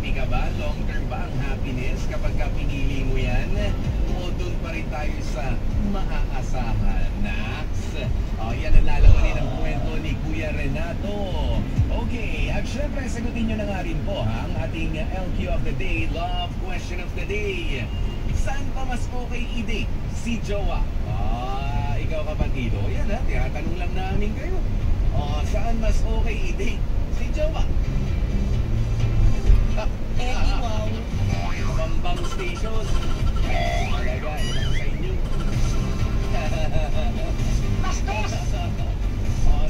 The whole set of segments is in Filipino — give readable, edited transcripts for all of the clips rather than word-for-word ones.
Happy ka ba? Long term ba ang happiness kapag pinili mo yan? O doon pa rin tayo sa maaasahan? Nax? Yan ang lalawanin ang kwento ni Kuya Renato. Okay, at syempre sagutin nyo na nga rin po ang ating LQ of the day, love question of the day. Saan pa mas okay i-date? Si Jowa. Ikaw kapatido, yan ha, tinatanong lang namin kayo. Saan mas okay i-date? Si Jowa. Wow. Bambang Station. Talaga, ito sa inyo.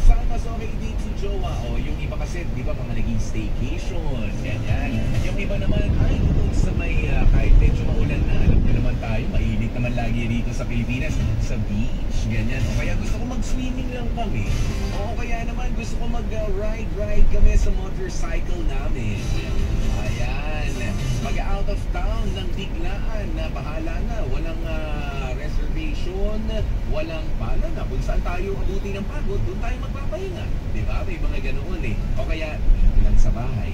Saan mas okay i-date si Jowa? Yung iba kasi, di ba, mga naging staycation. Ganyan. Yung iba naman, ay, doon sa may, kahit medyo maulan na, alam nyo naman tayo, mainit naman lagi dito sa Pilipinas, sa beach, ganyan. O kaya gusto ko mag-swimming lang kami. O kaya naman gusto ko mag-ride kami sa motorcycle namin. Ayan. Mag-out of town ng biglaan na bahala na. Walang reservation, walang pala na. Kung saan tayo abuti ng pagod, doon tayo magpapahinga. Diba? May mga ganoon eh. O kaya, lang sa bahay.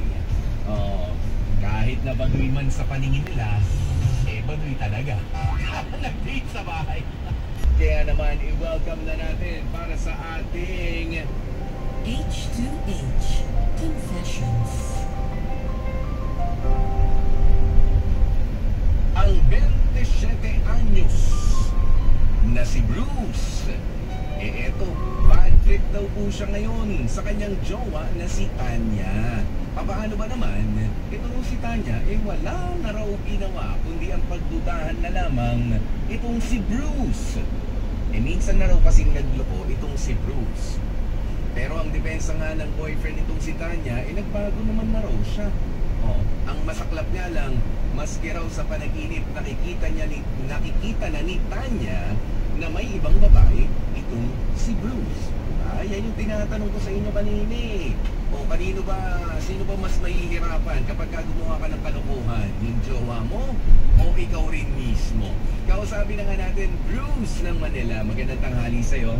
Kahit na baduy man sa paningin nila, baduy talaga. Nag-date sa bahay. Kaya naman, i-welcome na natin para sa ating H2H Confessions. Ang 27 anyos na si Bruce. Eto, bad trip daw po siya ngayon sa kanyang jowa na si Tanya. Paano ba naman? Ito si Tanya, wala na raw ginawa, kundi ang pagdudahan na lamang itong si Bruce. Minsan na raw kasing nagloko itong si Bruce. Pero ang depensa nga ng boyfriend itong si Tanya, nagbago naman na raw siya. Ang masaklap nga lang, maski raw sa panaginip nakikita na ni Tanya na may ibang babae itong si Bruce. Yan yung tinatanong ko sa inyo kanina eh. Sino ba mas mahihirapan kapag gumawa ka ng kalokohan? Yung jowa mo o ikaw rin mismo? Kausapin na nga natin Bruce ng Manila. Magandang tanghali sa'yo.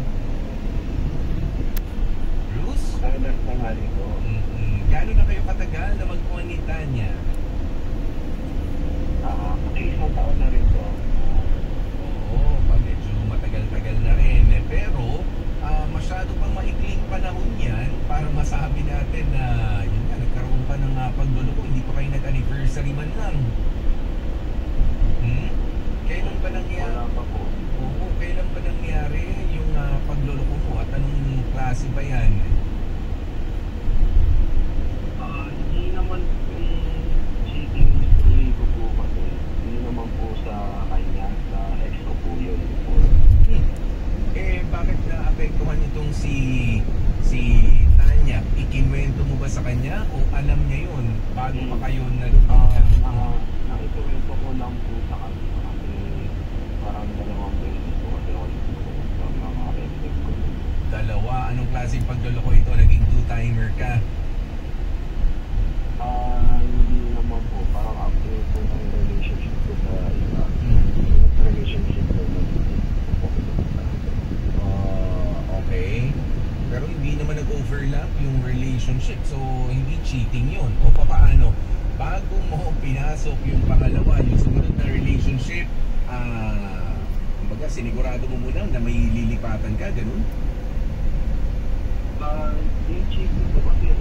Bruce? Magandang tanghali ko. Gano'n na kayo katagal na magkuhan ni Tanya? Isang taon na rin po. Medyo matagal-tagal na rin. Pero, masyado pang maikling panahon yan para masabi natin na yun nga, nagkaroon pa ng pagluloko. Hindi pa kayo nag-anniversary man lang. Kailan ba nangyari? Wala pa po. Kailan ba nangyari yung pagluloko mo at anong klase ba yan? Hindi naman yung cheating history ko po kasi hindi naman po sa kanya, sa ex ko po yun po. Bakit naapektuhan itong si Tanya? Ikinwento mo ba sa kanya o alam niya yun bago pa kayo Nakikiwento ko lang po sa kanya kasi parang dalawang beses po kasi ako sa mga ex ko. Dalawa? Anong klaseng pagluloko ito? Naging two-timer ka? Hindi naman po. Parang after po ng relationship ko sa iba. Relationship ko okay. Pero hindi naman nag-overlap yung relationship. So, hindi cheating yun. O paano? Bago mo pinasok yung pangalawa, yung sumunod na relationship, kumbaga, sinigurado mo muna na may lilipatan ka, ganun? yung cheating ko kasi